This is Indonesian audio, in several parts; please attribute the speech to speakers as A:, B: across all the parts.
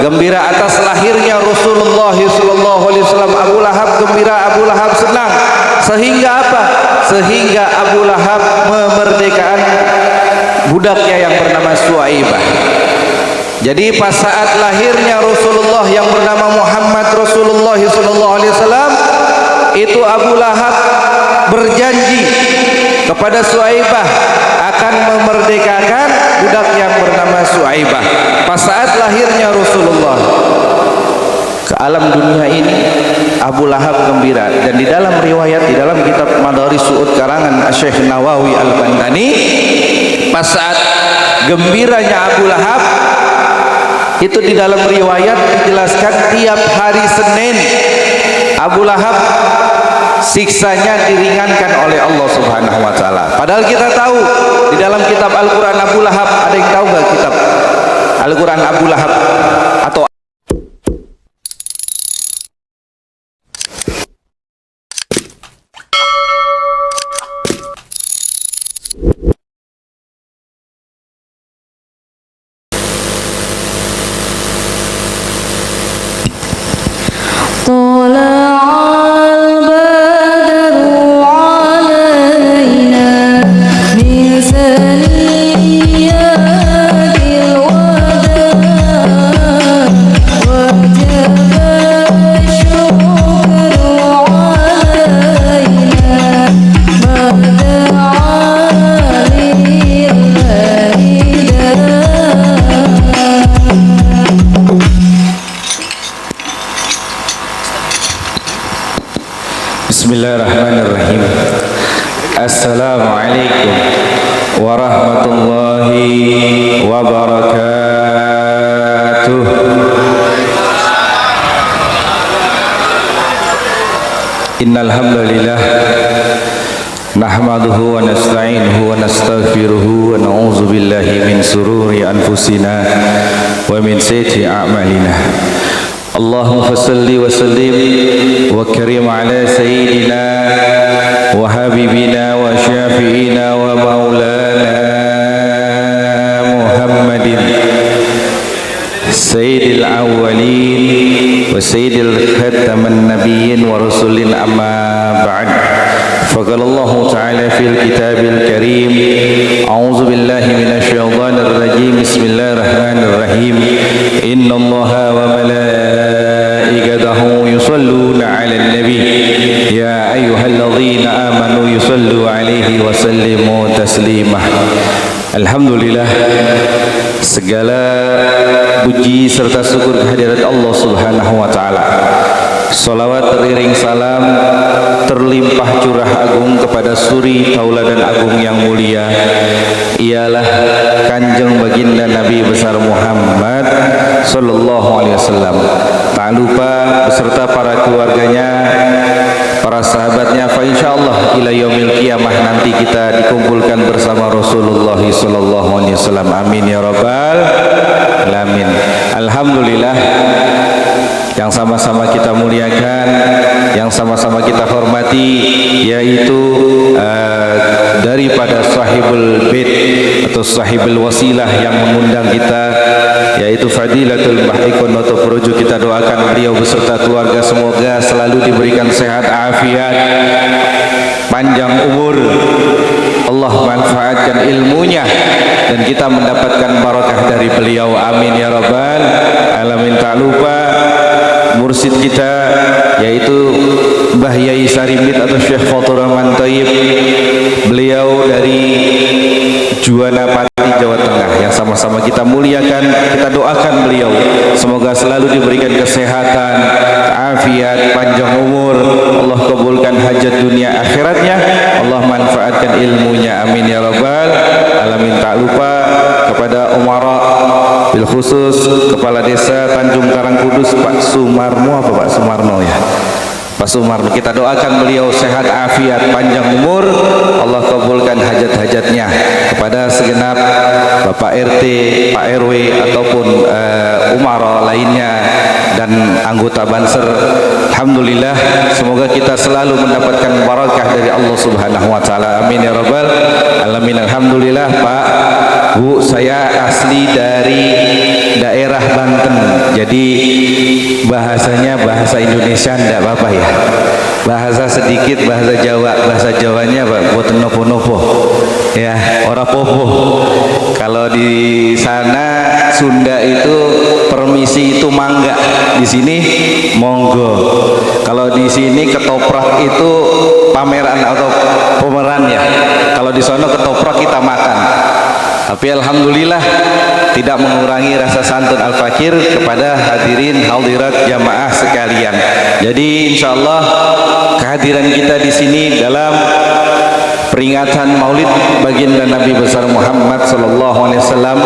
A: gembira atas lahirnya Rasulullah sallallahu alaihi wasallam. Abu Lahab gembira, Abu Lahab senang. Sehingga apa? Sehingga Abu Lahab memerdekakan budaknya yang bernama Suwaibah. Jadi pas saat lahirnya Rasulullah yang bernama Muhammad Rasulullah sallallahu alaihi wasallam, itu Abu Lahab berjanji kepada Suwaibah akan memerdekakan budak yang bernama Suwaibah pas saat lahirnya Rasulullah ke alam dunia ini. Abu Lahab gembira, dan di dalam riwayat, di dalam kitab Madaris Su'ud karangan Syekh Nawawi Al-Bandani, pas saat gembiranya Abu Lahab itu di dalam riwayat dijelaskan tiap hari Senin Abu Lahab siksanya diringankan oleh Allah Subhanahu wa taala. Padahal kita tahu di dalam kitab Al-Qur'an Abu Lahab, ada yang tahu enggak kitab Al-Qur'an Abu Lahab atau Bismillahirrahmanirrahim. Assalamualaikum warahmatullahi wabarakatuh. Innal hamdalillah nahmaduhu wa nasta'inuhu wa nastaghfiruhu wa na'udzu billahi min sururi anfusina wa min sayyiati a'malina. Allahumma salli wa sallim wa karim ala sayyidina wa habibina wa syafi'ina wa maulana Muhammadin sayyidil awwalin wa sayyidil khataman nabiyyin wa rasulin, amma ba'd. Faqala Allah ta'ala fil kitabil karim, a'udzu billahi minasy syaithanir rajim, bismillahirrahmanirrahim. Innallaha wa malaikatahu yusholluna 'alan nabi ya ayyuhalladzina amanu yushollu 'alaihi wa sallimu taslima. Alhamdulillah, segala puji serta syukur kehadirat Allah Subhanahu wa taala. Salawat teriring salam terlimpah curah agung kepada suri tauladan agung yang mulia, ialah Kanjeng Baginda Nabi besar Muhammad sallallahu alaihi wasallam. Tak lupa beserta para keluarganya, para sahabatnya, fa insyaallah ila yaumil qiyamah nanti kita dikumpulkan bersama Rasulullah sallallahu alaihi wasallam. Amin ya rabbal alamin. Alhamdulillah, yang sama-sama kita muliakan, yang sama-sama kita hormati, yaitu daripada sahibul bait atau sahibul wasilah yang mengundang kita, yaitu Fadilatul Mahikun atau Projo. Kita doakan beliau beserta keluarga semoga selalu diberikan sehat afiat, panjang umur, Allah manfaatkan ilmunya, dan kita mendapatkan barakah dari beliau. Amin ya rabbal alamin. Tak lupa mursid kita, yaitu Mbah Yai Sarimit atau Syekh Fatur Rahman Thayyib, beliau dari Juwana Pati, Jawa Tengah, yang sama-sama kita muliakan. Kita doakan beliau semoga selalu diberikan kesehatan, afiat, panjang umur, Allah kabulkan hajat dunia akhiratnya, Allah manfaatkan ilmunya. Amin ya rabbal alamin. Tak lupa kepada umara, bil khusus Kepala Desa Tanjung Karangkudus Pak Sumarno, apa Pak Sumarno ya, Pak Sumarno, kita doakan beliau sehat afiat panjang umur, Allah kabulkan hajat-hajatnya. Kepada segenap Bapak RT, Pak RW ataupun umara lainnya dan anggota Banser, alhamdulillah, semoga kita selalu mendapatkan barakah dari Allah Subhanahu wa taala. Amin ya rabbal alamin. Alhamdulillah Pak Bu, saya asli dari daerah Banten, jadi bahasanya bahasa Indonesia enggak apa-apa ya, bahasa sedikit, bahasa Jawa, bahasa Jawanya Pak, buat nopo-nopo ya, ora popo. Kalau di sana Sunda itu permisi itu mangga, di sini monggo. Kalau di sini ketoprak itu pameran atau pemeran ya, kalau di sana ketoprak kita makan. Tapi alhamdulillah tidak mengurangi rasa santun al-fakir kepada hadirin hadirat jamaah sekalian. Jadi insyaallah kehadiran kita di sini dalam peringatan Maulid baginda Nabi besar Muhammad sallallahu alaihi wasallam,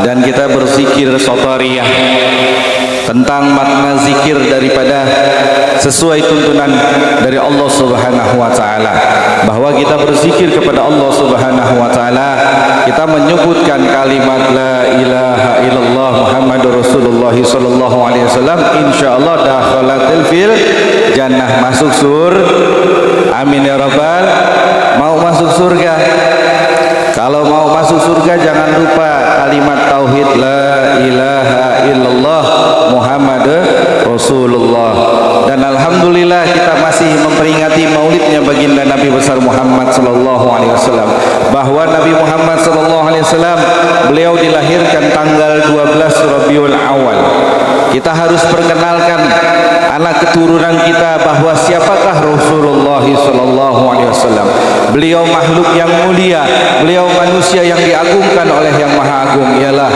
A: dan kita berzikir sotariyah tentang makna zikir daripada sesuai tuntunan dari Allah Subhanahu wa taala, bahwa kita berzikir kepada Allah Subhanahu wa taala, kita menyebutkan kalimat la ilaha illallah Muhammadur Rasulullah sallallahu alaihi wasallam, insyaallah dakhalatil fil jannah, masuk amin ya rabbal. Mau masuk surga, kalau mau masuk surga jangan lupa kalimat tauhid la ilaha illallah Muhammad Rasulullah. Dan alhamdulillah kita masih memperingati maulidnya baginda Nabi besar Muhammad sallallahu alaihi wasallam, bahwa Nabi Muhammad sallallahu alaihi wasallam beliau dilahirkan tanggal 12 Rabiul Awal. Kita harus perkenalkan anak keturunan kita bahwa siapakah Rasulullah sallallahu alaihi wasallam. Beliau makhluk yang mulia, beliau manusia yang diagungkan oleh yang maha agung, ialah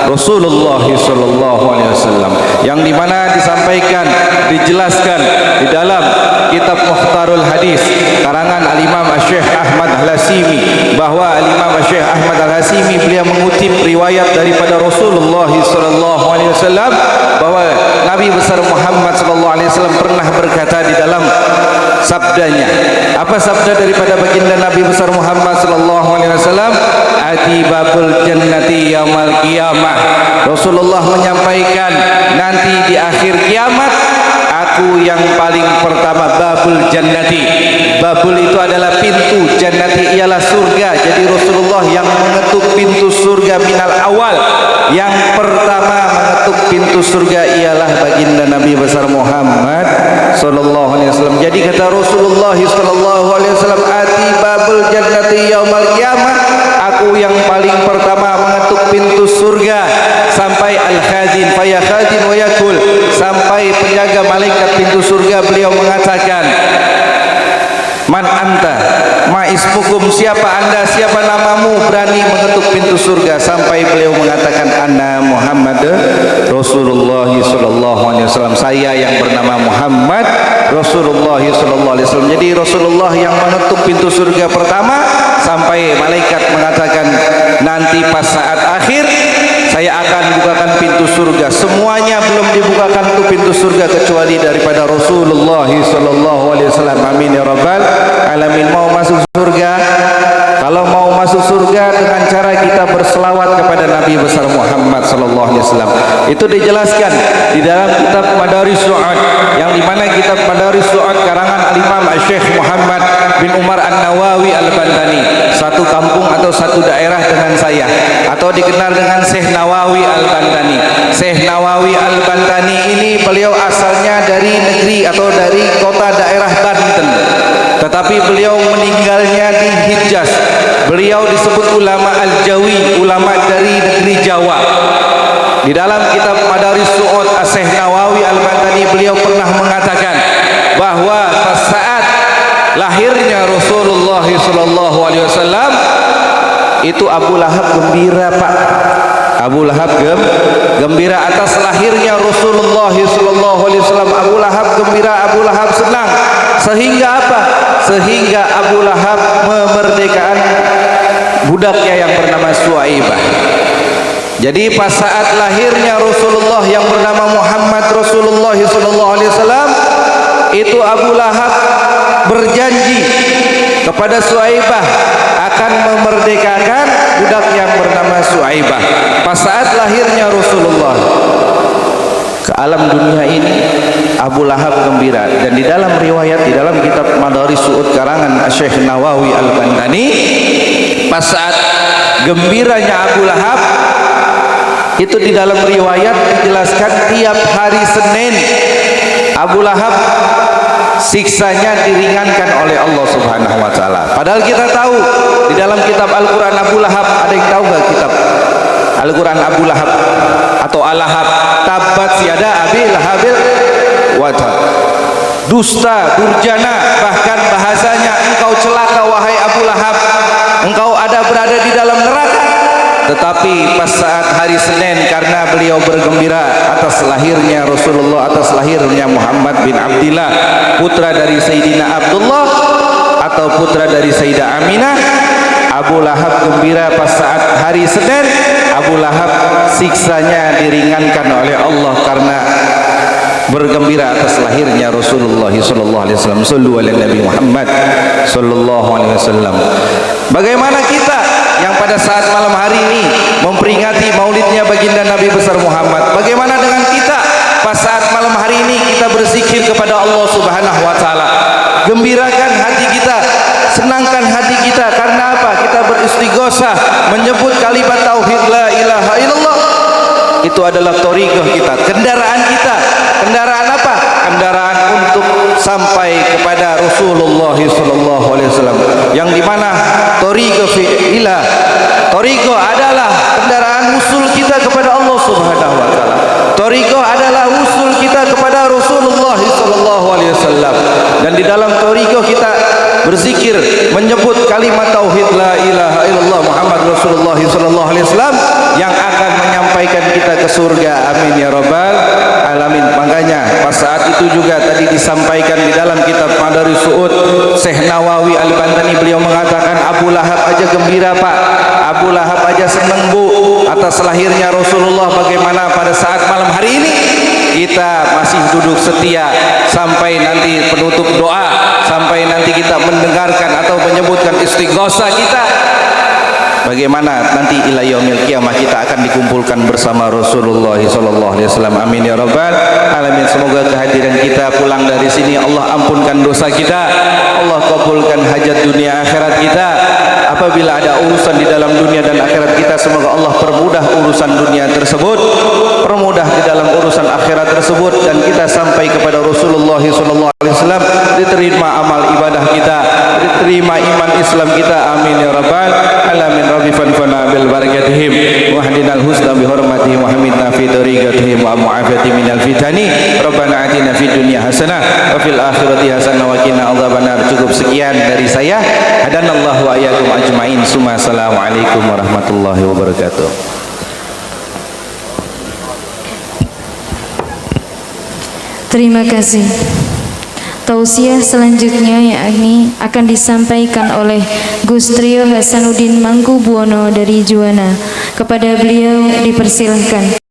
A: Rasulullah sallallahu alaihi wasallam, yang dimana disampaikan, dijelaskan di dalam kitab Mukhtarul Hadis karangan Al-Imam Syekh Ahmad Al-Hasimi, bahwa Al-Imam Syekh Ahmad Al-Hasimi beliau mengutip riwayat daripada Rasulullah sallallahu alaihi wasallam, bahwa Nabi besar Muhammad sallallahu alaihi wasallam pernah berkata di dalam sabdanya. Apa sabda daripada baginda Nabi besar Muhammad sallallahu alaihi wasallam? Atibabul jannati yaumal qiyamah. Rasulullah menyampaikan, nanti di akhir kiamat aku yang paling pertama, babul jannati. Babul itu adalah pintu, jannati ialah surga. Jadi Rasulullah yang mengetuk pintu surga minal awal, yang pertama mengetuk pintu surga ialah baginda Nabi besar Muhammad sallallahu alaihi wasallam. Jadi kata Rasulullah sallallahu alaihi wasallam, ati babul jannati yaumal qiyamah, aku yang paling pertama mengetuk pintu surga, sampai al-khazin faya khazin wa yakul, sampai penjaga malaikat pintu surga beliau mengatakan, man anta, ma ismukum, siapa anda, siapa namamu berani mengetuk pintu surga, sampai beliau mengatakan anna Muhammad Rasulullah sallallahu alaihi wasallam, saya yang bernama Muhammad Rasulullah sallallahu alaihi wasallam. Jadi Rasulullah yang mengetuk pintu surga pertama, sampai malaikat mengatakan nanti pas saat akhir saya akan bukakan pintu surga. Semuanya belum dibukakan tuh pintu surga kecuali daripada Rasulullah sallallahu alaihi wasallam. Amin ya rabbal alamin. Mau masuk surga, kalau mau masuk surga dengan cara kita berselawat kepada Nabi besar Muhammad sallallahu alaihi wasallam. Itu dijelaskan di dalam kitab Madaris Su'ad, yang dimana kitab Madaris Su'ad karangan Al-Imam Syekh Muhammad bin Umar An-Nawawi Al-Bantani, satu kampung atau satu daerah dengan saya, atau dikenal dengan Syekh Nawawi Al-Bantani. Syekh Nawawi Al-Bantani ini beliau asalnya dari negeri atau dari kota daerah Banten, tetapi beliau meninggalnya di Hijaz. Beliau disebut ulama Al-Jawi, ulama dari negeri Jawa. Di dalam kitab Madaris Su'ud Syekh Nawawi Al-Bantani beliau pernah mengatakan bahwa saat lahirnya Rasulullah sallallahu alaihi wasallam itu Abu Lahab gembira, Pak. Abu Lahab gembira atas lahirnya Rasulullah sallallahu alaihi wasallam. Abu Lahab gembira, Abu Lahab senang. Sehingga apa? Sehingga Abu Lahab memerdekakan budaknya yang bernama Suaibah. Jadi pas saat lahirnya Rasulullah yang bernama Muhammad Rasulullah sallallahu alaihi wasallam, itu Abu Lahab berjanji kepada Suaibah akan memerdekakan budak yang bernama Suaibah. Pas saat lahirnya Rasulullah ke alam dunia ini, Abu Lahab gembira. Dan di dalam riwayat, di dalam kitab Madaris Su'ud karangan Syekh Nawawi Al-Bantani, pas saat gembiranya Abu Lahab itu di dalam riwayat dijelaskan tiap hari Senin Abu Lahab siksanya diringankan oleh Allah Subhanahu wa taala. Padahal kita tahu di dalam kitab Al-Qur'an Abu Lahab, ada yang tahu enggak kitab Al-Qur'an Abu Lahab atau Al-Lahab? Tabbat yada abi lahabil watab. Dusta, durjana, bahkan bahasanya engkau celaka wahai Abu Lahab, engkau ada berada di dalam neraka. Tetapi pas saat hari Senin, karena beliau bergembira atas lahirnya Rasulullah, atas lahirnya Muhammad bin Abdillah, putra dari Sayyidina Abdullah atau putra dari Sayyidah Aminah, Abu Lahab gembira pas saat hari Senin. Abu Lahab siksanya diringankan oleh Allah karena bergembira atas lahirnya Rasulullah sallallahu alaihi wasallam. Sallu ala Nabi Muhammad sallallahu alaihi wasallam. Bagaimana kita yang pada saat malam hari ini memperingati maulidnya baginda Nabi besar Muhammad? Bagaimana dengan kita pas saat malam hari ini kita berzikir kepada Allah Subhanahu wa taala? Gembirakan hati kita, senangkan hati kita. Karena apa? Kita beristighosah menyebut kalimat tauhid la ilaha illallah. Itu adalah thariqah kita, kendaraan kita. Kendaraan apa? Kendaraan untuk sampai kepada Rasulullah sallallahu alaihi wasallam, yang dimana thariqah fi'illah, thariqah adalah kendaraan usul kita kepada Allah Subhanahu wa taala. Thariqah adalah usul kita kepada Rasulullah sallallahu alaihi wasallam. Dan di dalam thariqah kita berzikir menyebut kalimat tauhid la ilaha illallah Muhammad Rasulullah sallallahu alaihi wasallam yang akan menyampaikan kita ke surga. Amin ya rabbal alamin. Makanya pas saat itu juga tadi disampaikan di dalam kitab Madaris Su'ud, Syekh Nawawi Al-Bantani, beliau mengatakan Abu Lahab aja gembira Pak, Abu Lahab aja seneng Bu atas lahirnya Rasulullah. Bagaimana pada saat malam hari ini kita masih duduk setia sampai nanti penutup doa, sampai nanti kita mendengarkan atau menyebutkan istighosah kita? Bagaimana nanti ila yaumil qiyamah kita akan dikumpulkan bersama Rasulullah sallallahu alaihi wasallam. Amin ya rabbal alamin. Semoga kehadiran kita pulang dari sini Allah ampunkan dosa kita, Allah kabulkan hajat dunia akhirat kita. Apabila ada urusan di dalam dunia dan akhirat kita, semoga Allah permudah urusan dunia tersebut, permudah di dalam urusan akhirat tersebut, dan kita sampai kepada Rasulullah sallallahu alaihi wasallam, diterima amal ibadah kita, diterima iman Islam kita. Amin ya rabbal alamin. Rabbi fanfa'na bil barakatihim wa hadinal husna bi hurmatihim wa hamidna fi tariqatihim wa mu'afiyati minal fitani. Rabbana atina fid dunya hasanah wa fil akhirati hasanah wa qina adzabannar. Cukup sekian dari saya. Hadanallahu wa iyyakum ajmain. Summa assalamualaikum warahmatullahi wabarakatuh.
B: Terima kasih. Tausiah selanjutnya yakni akan disampaikan oleh Gus Trio Hasanuddin Mangkubuwono dari Juwana. Kepada beliau dipersilahkan.